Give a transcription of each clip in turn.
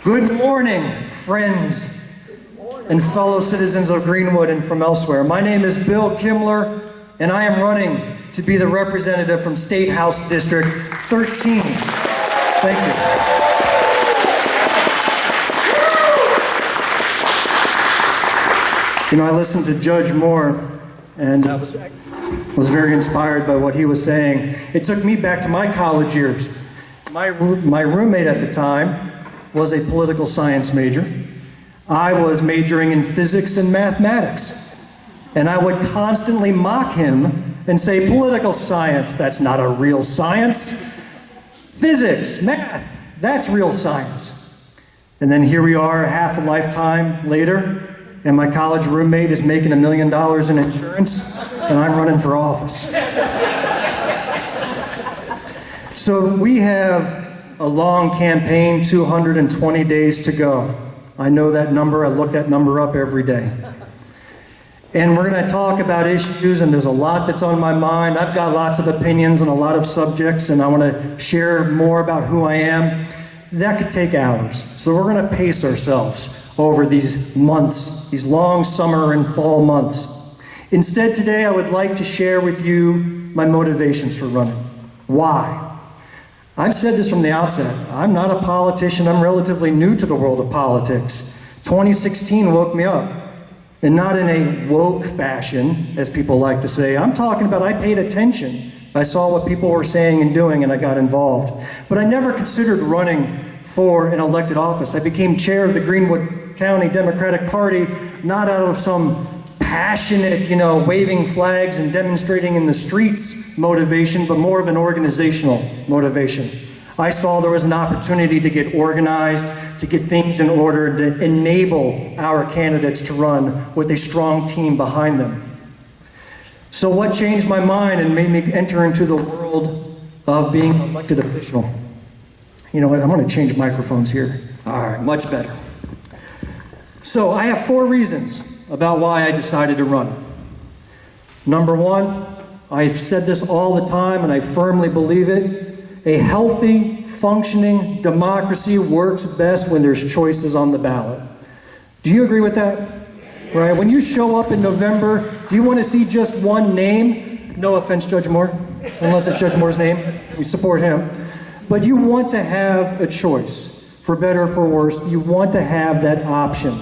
Good morning, friends and fellow citizens of Greenwood and from elsewhere. My name is Bill Kimler, and I am running to be the representative from State House District 13. Thank you. You know, I listened to Judge Moore, and I was very inspired by what he was saying. It took me back to my college years. My roommate at the time was a political science major. I was majoring in physics and mathematics. And I would constantly mock him and say, political science, that's not a real science. Physics, math, that's real science. And then here we are half a lifetime later, and my college roommate is making $1 million in insurance, and I'm running for office. So we have a long campaign, 220 days to go. I know that number, I look that number up every day. And we're going to talk about issues, and there's a lot that's on my mind. I've got lots of opinions on a lot of subjects, and I want to share more about who I am. That could take hours. So we're going to pace ourselves over these months, these long summer and fall months. Instead, today I would like to share with you my motivations for running. Why? I've said this from the outset. I'm not a politician. I'm relatively new to the world of politics. 2016 woke me up. And not in a woke fashion, as people like to say. I'm talking about I paid attention. I saw what people were saying and doing, and I got involved. But I never considered running for an elected office. I became chair of the Greenwood County Democratic Party, not out of some passionate, waving flags and demonstrating in the streets motivation, but more of an organizational motivation. I saw there was an opportunity to get organized, to get things in order, to enable our candidates to run with a strong team behind them. So what changed my mind and made me enter into the world of being an elected official? You know what, I'm going to change microphones here. All right, much better. So I have 4 reasons about why I decided to run. Number 1, I've said this all the time and I firmly believe it. A healthy, functioning democracy works best when there's choices on the ballot. Do you agree with that? Right? When you show up in November, do you want to see just one name? No offense, Judge Moore, unless it's Judge Moore's name. We support him. But you want to have a choice, for better or for worse. You want to have that option.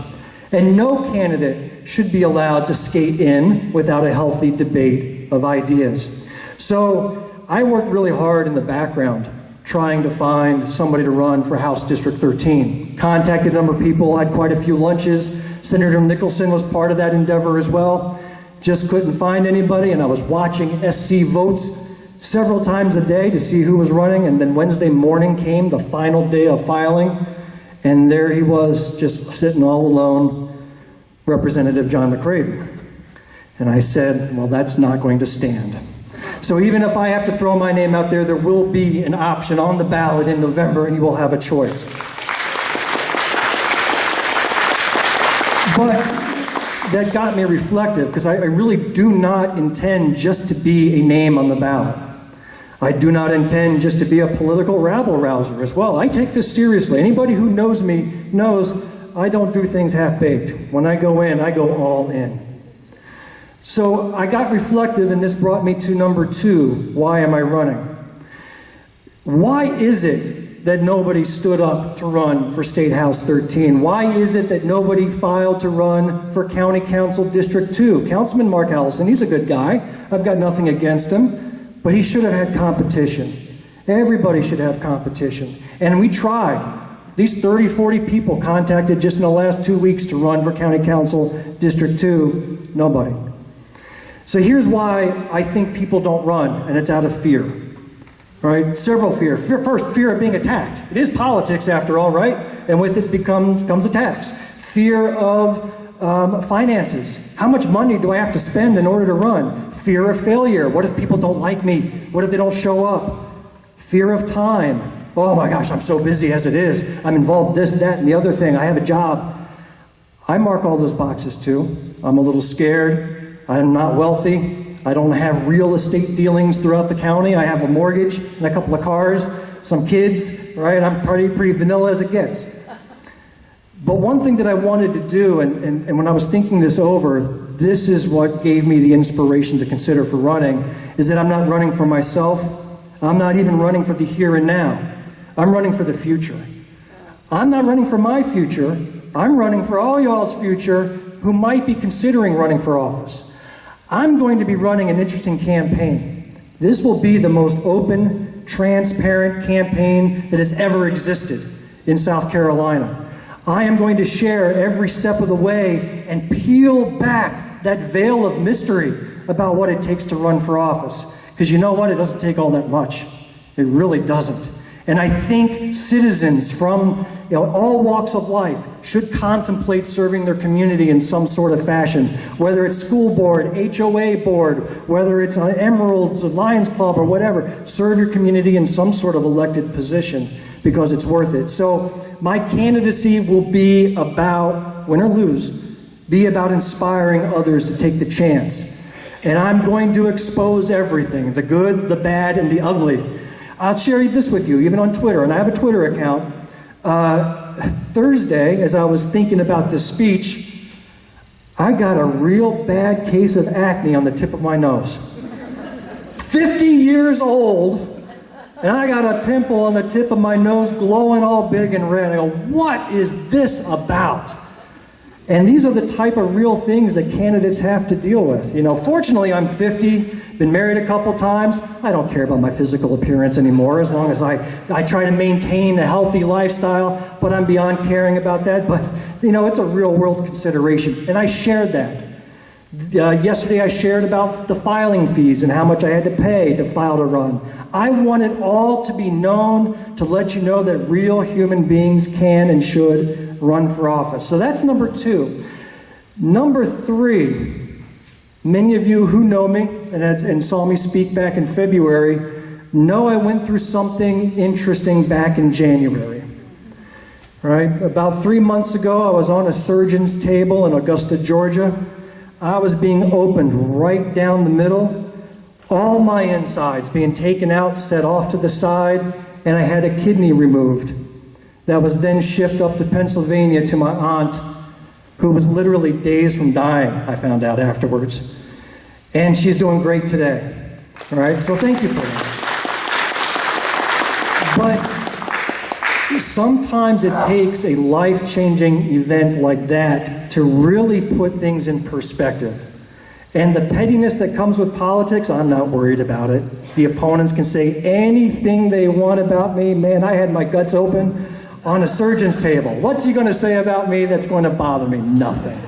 And no candidate should be allowed to skate in without a healthy debate of ideas. So I worked really hard in the background trying to find somebody to run for House District 13. Contacted a number of people, had quite a few lunches. Senator Nicholson was part of that endeavor as well. Just couldn't find anybody, and I was watching SC votes several times a day to see who was running, and then Wednesday morning came, the final day of filing, and there he was, just sitting all alone, Representative John McCraven. And I said, well, that's not going to stand. So even if I have to throw my name out there, there will be an option on the ballot in November, and you will have a choice. But that got me reflective, because I really do not intend just to be a name on the ballot. I do not intend just to be a political rabble-rouser as well. I take this seriously. Anybody who knows me knows I don't do things half-baked. When I go in, I go all in. So I got reflective, and this brought me to number 2. Why am I running? Why is it that nobody stood up to run for State House 13? Why is it that nobody filed to run for County Council District 2? Councilman Mark Allison, he's a good guy. I've got nothing against him, but he should have had competition. Everybody should have competition. And we tried. These 30, 40 people contacted just in the last 2 weeks to run for County Council District 2. Nobody. So here's why I think people don't run, and it's out of fear. All right, several fear. First, fear of being attacked. It is politics after all, right? And with it comes attacks. Fear of finances. How much money do I have to spend in order to run? Fear of failure. What if people don't like me? What if they don't show up? Fear of time. Oh my gosh, I'm so busy as it is. I'm involved in this, that, and the other thing. I have a job. I mark all those boxes too. I'm a little scared. I'm not wealthy. I don't have real estate dealings throughout the county. I have a mortgage and a couple of cars, some kids, right? I'm pretty vanilla as it gets. But one thing that I wanted to do, and when I was thinking this over, this is what gave me the inspiration to consider for running, is that I'm not running for myself. I'm not even running for the here and now. I'm running for the future. I'm not running for my future. I'm running for all y'all's future who might be considering running for office. I'm going to be running an interesting campaign. This will be the most open, transparent campaign that has ever existed in South Carolina. I am going to share every step of the way and peel back that veil of mystery about what it takes to run for office. Because you know what? It doesn't take all that much. It really doesn't. And I think citizens from all walks of life should contemplate serving their community in some sort of fashion, whether it's school board, HOA board, whether it's Emeralds or Lions Club or whatever. Serve your community in some sort of elected position because it's worth it. So my candidacy will be about, win or lose, be about inspiring others to take the chance. And I'm going to expose everything, the good, the bad, and the ugly. I'll share this with you, even on Twitter, and I have a Twitter account. Thursday, as I was thinking about this speech, I got a real bad case of acne on the tip of my nose. 50 years old, and I got a pimple on the tip of my nose glowing all big and red. I go, what is this about? And these are the type of real things that candidates have to deal with. Fortunately, I'm 50, been married a couple times. I don't care about my physical appearance anymore as long as I try to maintain a healthy lifestyle, but I'm beyond caring about that. But, it's a real world consideration, and I shared that. Yesterday I shared about the filing fees and how much I had to pay to file to run. I want it all to be known to let you know that real human beings can and should run for office. So that's number 2. Number 3, many of you who know me and saw me speak back in February know I went through something interesting back in January. Right? About 3 months ago, I was on a surgeon's table in Augusta, Georgia. I was being opened right down the middle, all my insides being taken out, set off to the side, and I had a kidney removed. That was then shipped up to Pennsylvania to my aunt, who was literally days from dying, I found out afterwards. And she's doing great today. All right, so thank you for that. But sometimes it takes a life-changing event like that to really put things in perspective. And the pettiness that comes with politics, I'm not worried about it. The opponents can say anything they want about me. Man, I had my guts open on a surgeon's table. What's he going to say about me that's going to bother me? Nothing.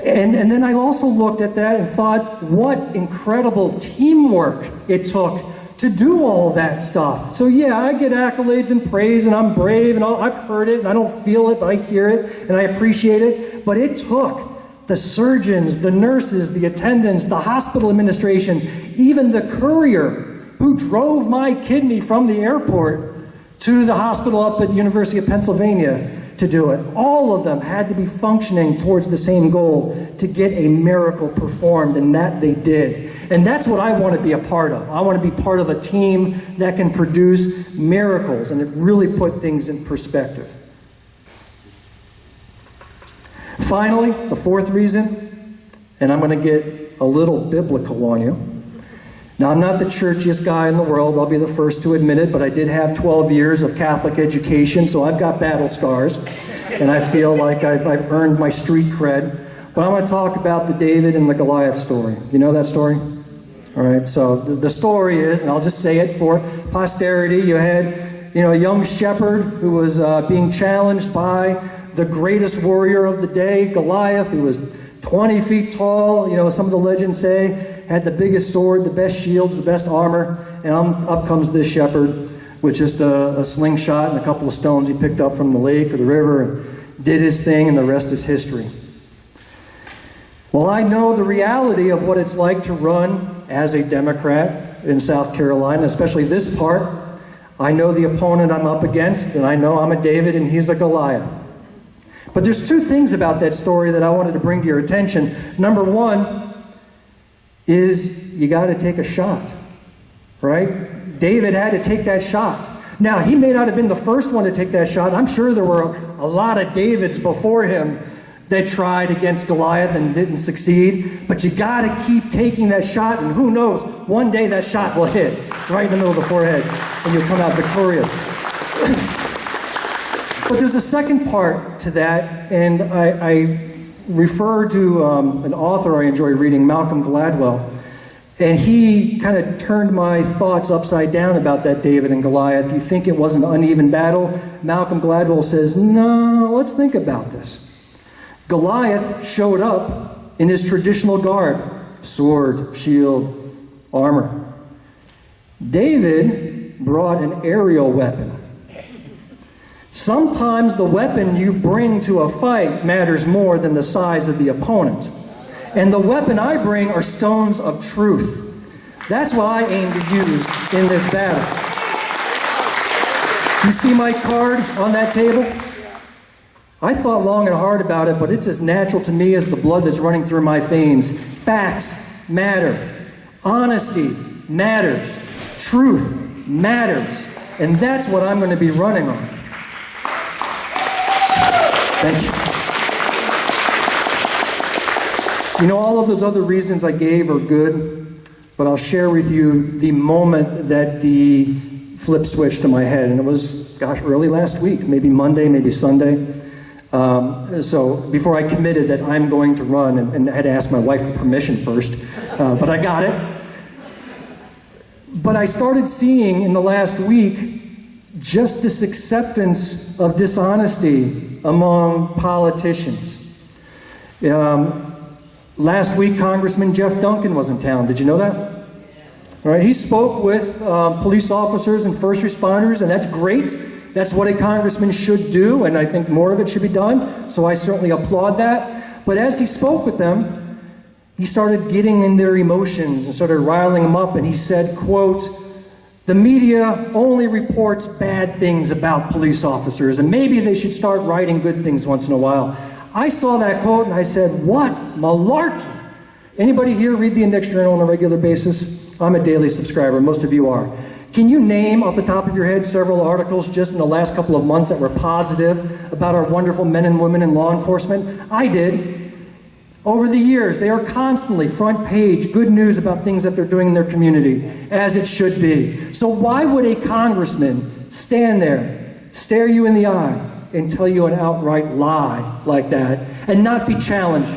And then I also looked at that and thought, what incredible teamwork it took to do all that stuff. So yeah, I get accolades and praise, and I'm brave, and I've heard it, and I don't feel it, but I hear it, and I appreciate it. But it took the surgeons, the nurses, the attendants, the hospital administration, even the courier who drove my kidney from the airport to the hospital up at University of Pennsylvania to do it. All of them had to be functioning towards the same goal to get a miracle performed, and that they did. And that's what I want to be a part of. I want to be part of a team that can produce miracles, and it really put things in perspective. Finally, the 4th reason, and I'm going to get a little biblical on you. Now, I'm not the churchiest guy in the world, I'll be the first to admit it, but I did have 12 years of Catholic education, so I've got battle scars, and I feel like I've earned my street cred. But I'm going to talk about the David and the Goliath story. You know that story? All right, so the story is, and I'll just say it for posterity, you had a young shepherd who was being challenged by the greatest warrior of the day, Goliath, who was 20 feet tall, some of the legends say, had the biggest sword, the best shields, the best armor, and up comes this shepherd with just a slingshot and a couple of stones he picked up from the lake or the river and did his thing, and the rest is history. Well, I know the reality of what it's like to run as a Democrat in South Carolina, especially this part. I know the opponent I'm up against, and I know I'm a David and he's a Goliath. But there's 2 things about that story that I wanted to bring to your attention. Number 1 is you got to take a shot, right? David had to take that shot. Now, he may not have been the first one to take that shot. I'm sure there were a lot of Davids before him that tried against Goliath and didn't succeed. But you got to keep taking that shot, and who knows, one day that shot will hit right in the middle of the forehead, and you'll come out victorious. But there's a second part to that, and I refer to an author I enjoy reading, Malcolm Gladwell. And he kind of turned my thoughts upside down about that David and Goliath. You think it was an uneven battle? Malcolm Gladwell says, no, let's think about this. Goliath showed up in his traditional garb, sword, shield, armor. David brought an aerial weapon. Sometimes the weapon you bring to a fight matters more than the size of the opponent. And the weapon I bring are stones of truth. That's what I aim to use in this battle. You see my card on that table? I thought long and hard about it, but it's as natural to me as the blood that's running through my veins. Facts matter. Honesty matters. Truth matters. And that's what I'm going to be running on. Thank you. You know, all of those other reasons I gave are good, but I'll share with you the moment that the flip switched to my head. And it was, early last week, maybe Monday, maybe Sunday. So before I committed that I'm going to run, and I had to ask my wife for permission first, but I got it. But I started seeing in the last week just this acceptance of dishonesty among politicians. Last week, Congressman Jeff Duncan was in town. Did you know that? All right, he spoke with police officers and first responders, and that's great. That's what a congressman should do, and I think more of it should be done, so I certainly applaud that. But as he spoke with them, he started getting in their emotions and started riling them up, and he said, quote, "The media only reports bad things about police officers, and maybe they should start writing good things once in a while." I saw that quote and I said, what malarkey? Anybody here read the Index Journal on a regular basis? I'm a daily subscriber, most of you are. Can you name off the top of your head several articles just in the last couple of months that were positive about our wonderful men and women in law enforcement? I did. Over the years, they are constantly front page, good news about things that they're doing in their community, as it should be. So why would a congressman stand there, stare you in the eye, and tell you an outright lie like that, and not be challenged?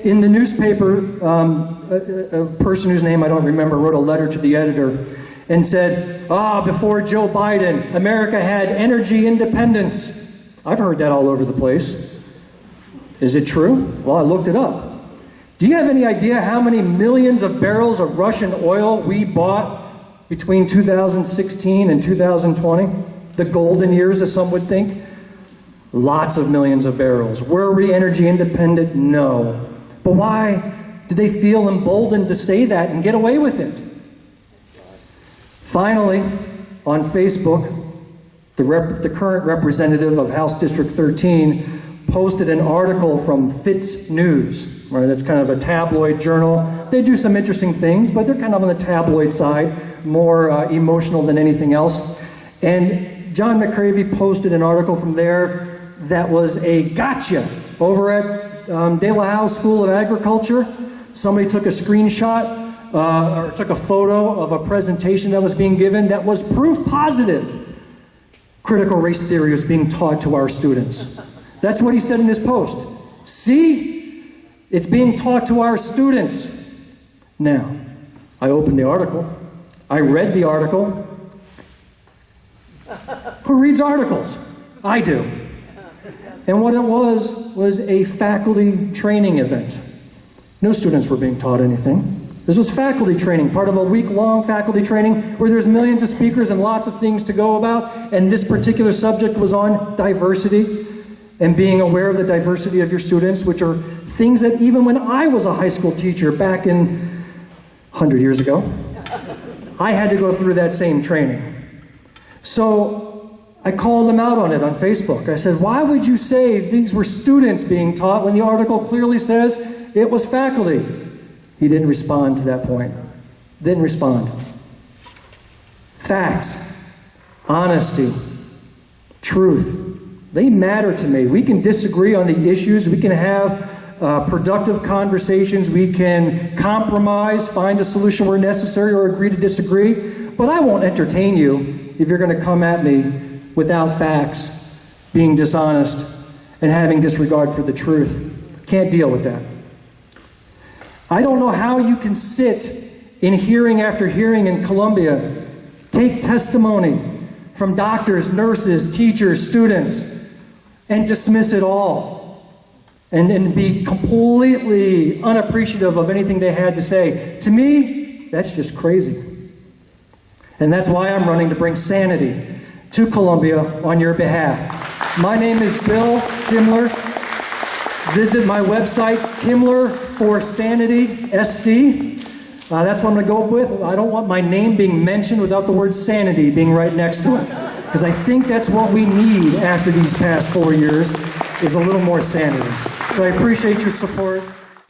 In the newspaper, a person whose name I don't remember wrote a letter to the editor and said, before Joe Biden, America had energy independence. I've heard that all over the place. Is it true? Well, I looked it up. Do you have any idea how many millions of barrels of Russian oil we bought between 2016 and 2020? The golden years, as some would think? Lots of millions of barrels. Were we energy independent? No. But why do they feel emboldened to say that and get away with it? Finally, on Facebook, the current representative of House District 13 posted an article from Fitz News. Right? It's kind of a tabloid journal. They do some interesting things, but they're kind of on the tabloid side, more emotional than anything else. And John McCravey posted an article from there that was a gotcha over at De La Howe School of Agriculture. Somebody took a screenshot or took a photo of a presentation that was being given that was proof positive critical race theory was being taught to our students. That's what he said in his post. See? It's being taught to our students. Now, I opened the article. I read the article. Who reads articles? I do. And what it was a faculty training event. No students were being taught anything. This was faculty training, part of a week-long faculty training where there's millions of speakers and lots of things to go about, and this particular subject was on diversity and being aware of the diversity of your students, which are things that even when I was a high school teacher back in 100 years ago, I had to go through that same training. So I called him out on it on Facebook. I said, why would you say these were students being taught when the article clearly says it was faculty? He didn't respond to that point. Didn't respond. Facts honesty, truth. They matter to me. We can disagree on the issues. We can have productive conversations. We can compromise, find a solution where necessary, or agree to disagree. But I won't entertain you if you're going to come at me without facts, being dishonest, and having disregard for the truth. Can't deal with that. I don't know how you can sit in hearing after hearing in Columbia, take testimony from doctors, nurses, teachers, students, and dismiss it all, and be completely unappreciative of anything they had to say. To me, that's just crazy. And that's why I'm running to bring sanity to Columbia on your behalf. My name is Bill Kimler. Visit my website, Kimler for Sanity, SC. That's what I'm going to go with. I don't want my name being mentioned without the word sanity being right next to it. Because I think that's what we need after these past 4 years, is a little more sanity. So I appreciate your support.